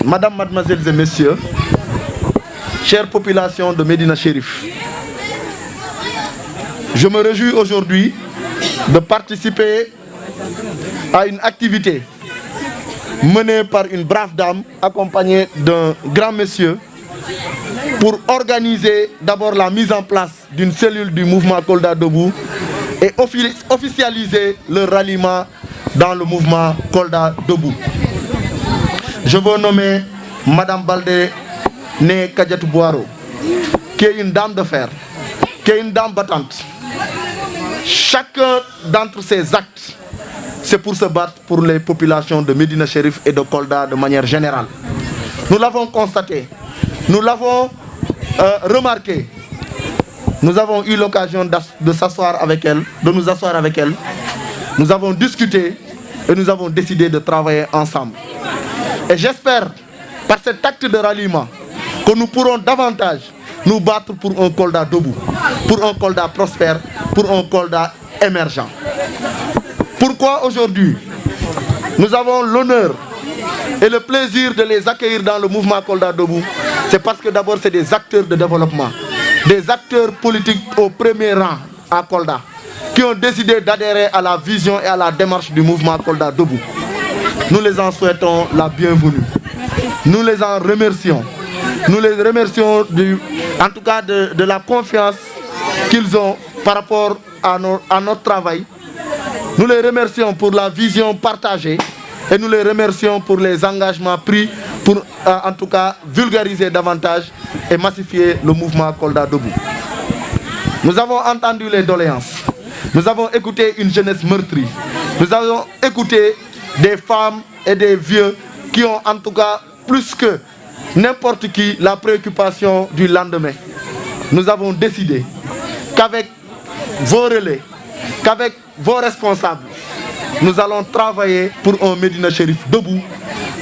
Madame, Mademoiselles et Messieurs, chère population de Médina Chérif, je me réjouis aujourd'hui de participer à une activité menée par une brave dame accompagnée d'un grand monsieur pour organiser d'abord la mise en place d'une cellule du mouvement Kolda Debout et officialiser le ralliement dans le mouvement Kolda Debout. Je veux nommer Madame Baldé Né Kadiatou Boiro, qui est une dame de fer, qui est une dame battante. Chacun d'entre ces actes, c'est pour se battre pour les populations de Médina Chérif et de Kolda de manière générale. Nous l'avons constaté, nous l'avons remarqué. Nous avons eu l'occasion de s'asseoir avec elle, de nous asseoir avec elle. Nous avons discuté et nous avons décidé de travailler ensemble. Et j'espère, par cet acte de ralliement, que nous pourrons davantage nous battre pour un Kolda debout, pour un Kolda prospère, pour un Kolda émergent. Pourquoi aujourd'hui nous avons l'honneur et le plaisir de les accueillir dans le mouvement Kolda Debout? C'est parce que d'abord c'est des acteurs de développement, des acteurs politiques au premier rang à Kolda, qui ont décidé d'adhérer à la vision et à la démarche du mouvement Kolda Debout. Nous les en souhaitons la bienvenue. Nous les en remercions. Nous les remercions en tout cas de la confiance qu'ils ont par rapport à notre travail. Nous les remercions pour la vision partagée et nous les remercions pour les engagements pris pour en tout cas vulgariser davantage et massifier le mouvement Kolda Debout. Nous avons entendu les doléances. Nous avons écouté une jeunesse meurtrie. Nous avons écouté des femmes et des vieux qui ont en tout cas plus que n'importe qui la préoccupation du lendemain. Nous avons décidé qu'avec vos relais, qu'avec vos responsables, nous allons travailler pour un Médina Chérif debout.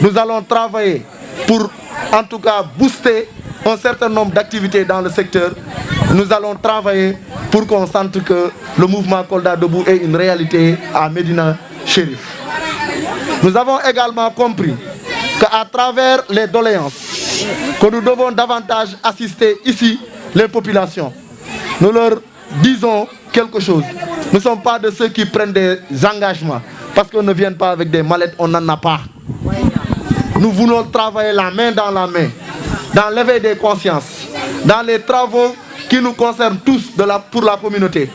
Nous allons travailler pour en tout cas booster un certain nombre d'activités dans le secteur. Nous allons travailler pour qu'on sente que le mouvement Kolda Debout est une réalité à Médina Chérif. Nous avons également compris qu'à travers les doléances, que nous devons davantage assister ici les populations. Nous leur disons quelque chose. Nous ne sommes pas de ceux qui prennent des engagements parce qu'on ne vient pas avec des mallettes, on n'en a pas. Nous voulons travailler la main dans l'éveil des consciences, dans les travaux qui nous concernent tous pour la communauté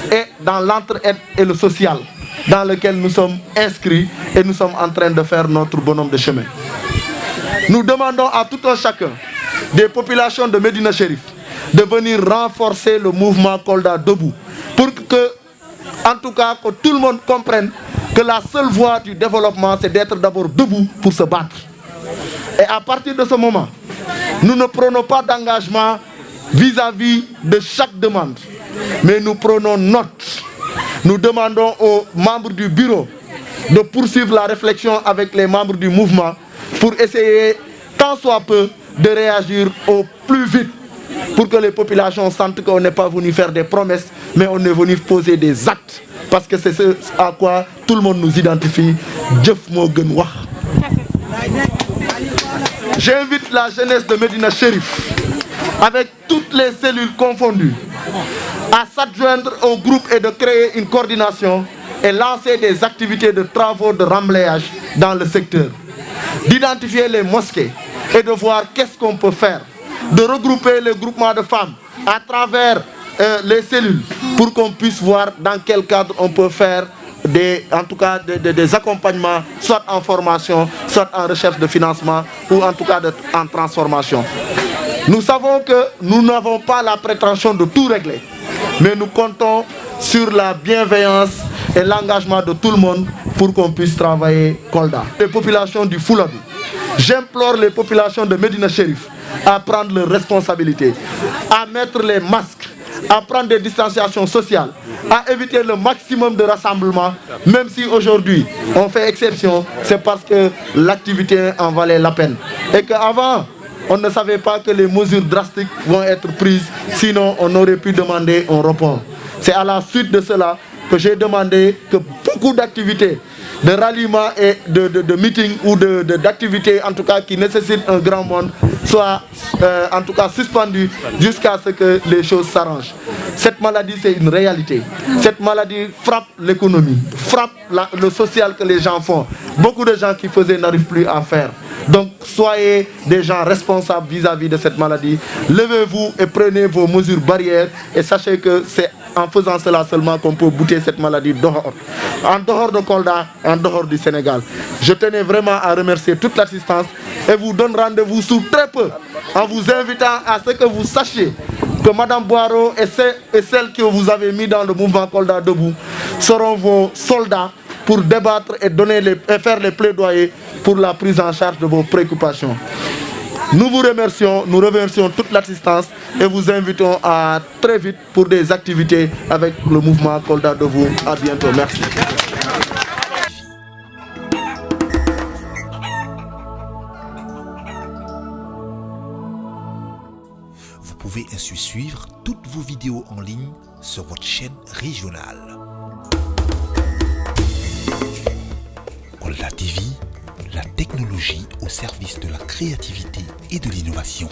et dans l'entraide et le social dans lequel nous sommes inscrits et nous sommes en train de faire notre bonhomme de chemin. Nous demandons à tout un chacun des populations de Médina Chérif de venir renforcer le mouvement Kolda Debout pour que, en tout cas, que tout le monde comprenne que la seule voie du développement, c'est d'être d'abord debout pour se battre. Et à partir de ce moment, nous ne prenons pas d'engagement vis-à-vis de chaque demande, mais nous prenons note. Nous demandons aux membres du bureau de poursuivre la réflexion avec les membres du mouvement pour essayer, tant soit peu, de réagir au plus vite pour que les populations sentent qu'on n'est pas venu faire des promesses, mais on est venu poser des actes. Parce que c'est ce à quoi tout le monde nous identifie. J'invite la jeunesse de Médina Chérif, avec toutes les cellules confondues, à s'adjoindre au groupe et de créer une coordination et lancer des activités de travaux de remblayage dans le secteur. D'identifier les mosquées et de voir qu'est-ce qu'on peut faire. De regrouper les groupements de femmes à travers les cellules pour qu'on puisse voir dans quel cadre on peut faire en tout cas des accompagnements, soit en formation, soit en recherche de financement ou en tout cas en transformation. Nous savons que nous n'avons pas la prétention de tout régler, mais nous comptons sur la bienveillance et l'engagement de tout le monde pour qu'on puisse travailler Kolda. Les populations du Fouladou, j'implore les populations de Médina Chérif à prendre leurs responsabilités, à mettre les masques, à prendre des distanciations sociales, à éviter le maximum de rassemblements, même si aujourd'hui on fait exception, c'est parce que l'activité en valait la peine. Et qu'avant, on ne savait pas que les mesures drastiques vont être prises, sinon on aurait pu demander un report. C'est à la suite de cela que j'ai demandé que beaucoup d'activités de ralliement et de meeting ou d'activités en tout cas qui nécessitent un grand monde soient en tout cas suspendus jusqu'à ce que les choses s'arrangent. Cette maladie, c'est une réalité. Cette maladie frappe l'économie, frappe le social que les gens font. Beaucoup de gens qui faisaient n'arrivent plus à faire. Donc soyez des gens responsables vis-à-vis de cette maladie. Levez-vous et prenez vos mesures barrières et sachez que c'est en faisant cela seulement qu'on peut bouter cette maladie dehors. En dehors de Kolda, en dehors du Sénégal. Je tenais vraiment à remercier toute l'assistance et vous donne rendez-vous sous très peu en vous invitant à ce que vous sachiez que Madame Boiro et celles que vous avez mis dans le mouvement Kolda Debout seront vos soldats pour débattre et faire les plaidoyers pour la prise en charge de vos préoccupations. Nous vous remercions, nous remercions toute l'assistance et vous invitons à très vite pour des activités avec le mouvement Kolda Debout. À bientôt, merci. Vous pouvez ainsi suivre toutes vos vidéos en ligne sur votre chaîne régionale. Kolda TV, la technologie au service de la créativité et de l'innovation.